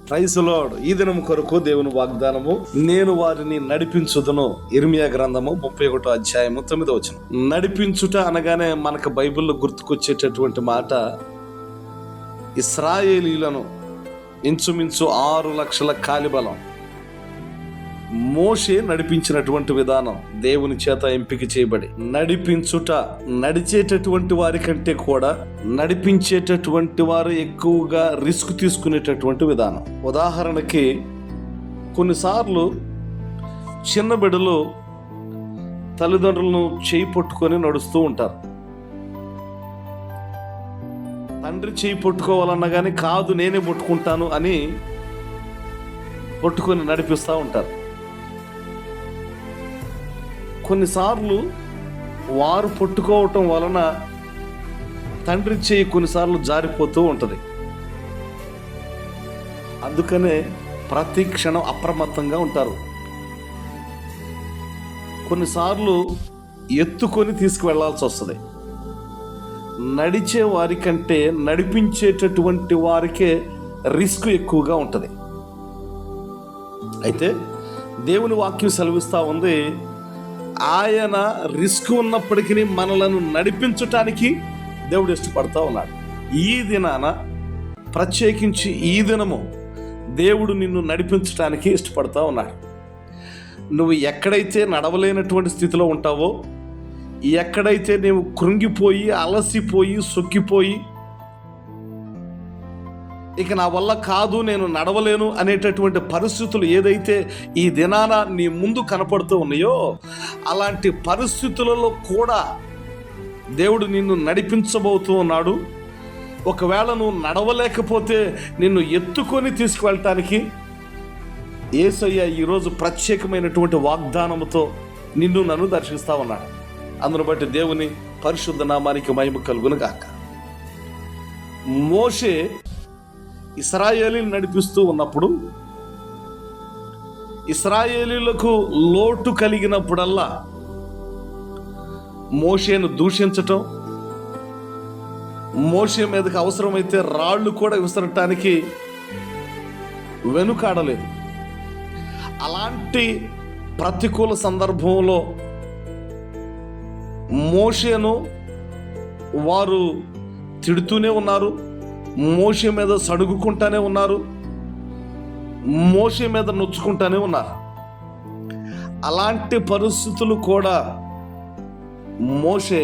Praise lord. ఈ దినం కొరకు దేవుని వాగ్దానము, నేను వారిని నడిపించుదును. ఇర్మియా గ్రంథము 31వ అధ్యాయము 9వ వచనం. నడిపించుట అనగానే మనకు బైబిల్లో గుర్తుకొచ్చేటటువంటి మాట, ఇశ్రాయేలీలను ఇంచుమించు 6 లక్షల కాలిబలం మోషే నడిపించినటువంటి విధానం, దేవుని చేత ఎంపిక చేయబడి నడిపించుట. నడిచేటటువంటి వారి కంటే కూడా నడిపించేటటువంటి వారు ఎక్కువగా రిస్క్ తీసుకునేటటువంటి విధానం. ఉదాహరణకి కొన్నిసార్లు చిన్న బిడ్డలు తల్లిదండ్రులను చేయి పట్టుకొని నడుస్తూ ఉంటారు. తండ్రి చేయి పట్టుకోవాలన్నా కానీ కాదు నేనే పట్టుకుంటాను అని పట్టుకొని నడిపిస్తూ ఉంటారు. కొన్నిసార్లు వారు పట్టుకోవటం వలన తండ్రి చేయి కొన్నిసార్లు జారిపోతూ ఉంటుంది. అందుకనే ప్రతి క్షణం అప్రమత్తంగా ఉంటారు. కొన్నిసార్లు ఎత్తుకొని తీసుకువెళ్లాల్సి వస్తుంది. నడిచే వారి కంటే నడిపించేటటువంటి వారికే రిస్క్ ఎక్కువగా ఉంటుంది. అయితే దేవుని వాక్యం సెలవిస్తూ ఉంది, ఆయన రిస్క్ ఉన్నప్పటికీ మనలను నడిపించటానికి దేవుడు ఇష్టపడతా ఉన్నాడు. ఈ దినాన ప్రత్యేకించి ఈ దినము దేవుడు నిన్ను నడిపించటానికి ఇష్టపడతా ఉన్నాడు. నువ్వు ఎక్కడైతే నడవలేనటువంటి స్థితిలో ఉంటావో, ఎక్కడైతే నీవు కృంగిపోయి అలసిపోయి సొక్కిపోయి ఇక నా వల్ల కాదు నేను నడవలేను అనేటటువంటి పరిస్థితులు ఏదైతే ఈ దినాన నీ ముందు కనపడుతూ ఉన్నాయో, అలాంటి పరిస్థితులలో కూడా దేవుడు నిన్ను నడిపించబోతూ ఉన్నాడు. ఒకవేళ నువ్వు నడవలేకపోతే నిన్ను ఎత్తుకొని తీసుకువెళ్ళటానికి యేసయ్య ఈరోజు ప్రత్యేకమైనటువంటి వాగ్దానముతో నిన్ను నన్ను దర్శిస్తా ఉన్నాడు. అందును బట్టి దేవుని పరిశుద్ధ నామానికి మహిమ కలుగును గాక. మోషే ఇశ్రాయేలీని నడిపిస్తూ ఉన్నప్పుడు, ఇశ్రాయేలీలకు లోటు కలిగినప్పుడల్లా మోషేను దూషించటం, మోషే మీదకి అవసరమైతే రాళ్ళు కూడా విసరటానికి వెనుకాడలేదు. అలాంటి ప్రతికూల సందర్భంలో మోషేను వారు తిడుతూనే ఉన్నారు, మోషే మీద సడుగుకుంటానే ఉన్నారు, మోషే మీద నొచ్చుకుంటానే ఉన్నారు. అలాంటి పరిస్థితులు కూడా మోషే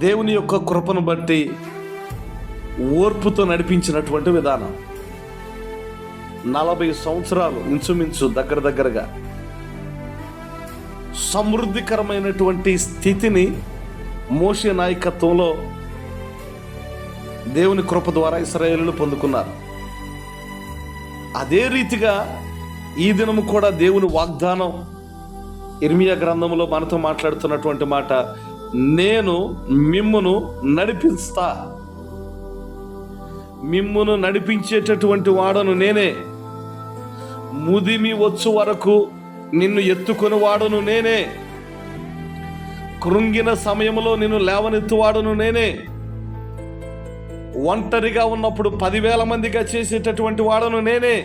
దేవుని యొక్క కృపను బట్టి ఓర్పుతో నడిపించినటువంటి విధానం. 40 సంవత్సరాలు ఇంచుమించు దగ్గరగా సమృద్ధికరమైనటువంటి స్థితిని మోషే నాయకత్వంలో దేవుని కృప ద్వారా ఇశ్రాయేలీయులు పొందుకున్నారు. అదే రీతిగా ఈ దినము కూడా దేవుని వాగ్దానం ఇర్మియా గ్రంథంలో మనతో మాట్లాడుతున్నటువంటి మాట, నేను మిమ్మును నడిపిస్తా. మిమ్మును నడిపించేటటువంటి వాడను నేనే. ముదిమి వచ్చు వరకు నిన్ను ఎత్తుకొని వాడను నేనే. కృంగిన సమయంలో నిన్ను లేవనెత్తువాడను నేనే. ఒంటరిగా ఉన్నప్పుడు 10,000 మందిగా చేసేటటువంటి వాడను నేనే.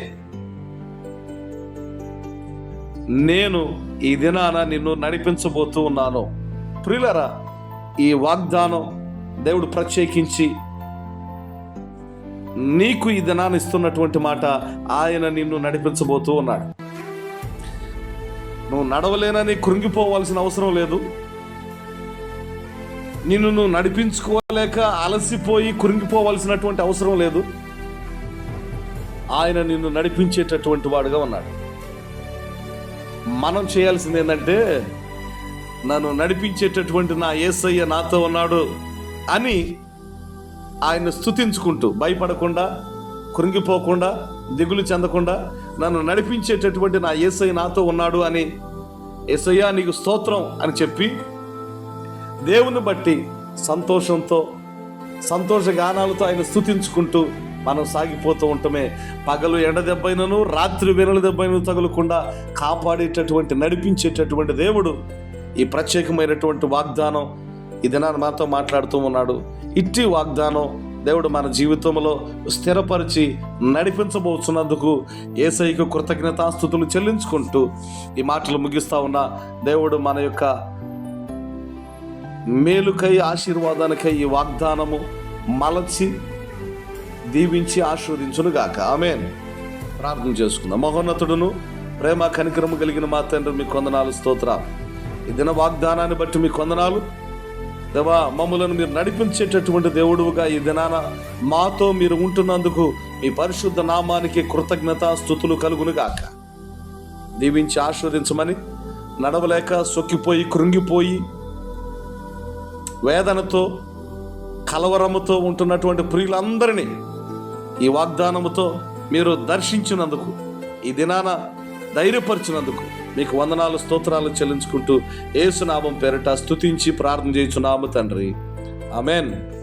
నేను ఈ దినాన నిన్ను నడిపించబోతూ ఉన్నాను. ప్రియులారా, ఈ వాగ్దానం దేవుడు ప్రత్యేకించి నీకు ఈ దినాన్ని ఇస్తున్నటువంటి మాట, ఆయన నిన్ను నడిపించబోతూ ఉన్నాడు. నువ్వు నడవలేనని కృంగిపోవాల్సిన అవసరం లేదు. నిన్ను నువ్వు నడిపించుకోలేక అలసిపోయి కృంగిపోవాల్సినటువంటి అవసరం లేదు. ఆయన నిన్ను నడిపించేటటువంటి వాడుగా ఉన్నాడు. మనం చేయాల్సింది ఏంటంటే, నన్ను నడిపించేటటువంటి నా యేసయ్య నాతో ఉన్నాడు అని ఆయన స్తుతించుకుంటూ, భయపడకుండా, కృంగిపోకుండా, దిగులు చెందకుండా, నన్ను నడిపించేటటువంటి నా యేసయ్య నాతో ఉన్నాడు అని, యేసయ్య నీకు స్తోత్రం అని చెప్పి దేవుని బట్టి సంతోషంతో, సంతోష గానాలతో ఆయన స్తుతించుకుంటూ మనం సాగిపోతూ ఉండటమే. పగలు ఎండ దెబ్బైనను రాత్రి వెనుల దెబ్బైనను తగులకుండా కాపాడేటటువంటి, నడిపించేటటువంటి దేవుడు ఈ ప్రత్యేకమైనటువంటి వాగ్దానం ఈ దినాన్ని మాతో మాట్లాడుతూ ఉన్నాడు. ఇట్టి వాగ్దానం దేవుడు మన జీవితంలో స్థిరపరిచి నడిపించబోతున్నందుకు యేసయ్యకు కృతజ్ఞతాస్తుతులు చెల్లించుకుంటూ ఈ మాటలు ముగిస్తా ఉన్నా. దేవుడు మన యొక్క మేలుకై ఆశీర్వాదానికై ఈ వాగ్దానము మలచి దీవించి ఆశీర్వదించునుగాక. ఆమేన్. ప్రార్థన చేసుకుందాం. మహోన్నతుడును ప్రేమ కనికరము కలిగిన మా తండ్రి, మీకు వందనాలు, స్తోత్రం. ఈ దిన వాగ్దానాన్ని బట్టి మీకు వందనాలు దేవా. మమ్మలను మీరు నడిపించేటటువంటి దేవుడుగా ఈ దినాన మాతో మీరు ఉంటున్నందుకు మీ పరిశుద్ధ నామానికి కృతజ్ఞత స్తుతులు కలుగునుగాక. దీవించి ఆశీర్వదించమని, నడవలేక సొక్కిపోయి కృంగిపోయి వేదనతో కలవరముతో ఉంటున్నటువంటి ప్రియులందరినీ ఈ వాగ్దానముతో మీరు దర్శించినందుకు, ఈ దినాన ధైర్యపరిచినందుకు మీకు వందనాలు, స్తోత్రాలు చెల్లించుకుంటూ యేసు నామం పేరిట స్తుతించి ప్రార్థన చేయుచున్నాము తండ్రి. ఆమేన్.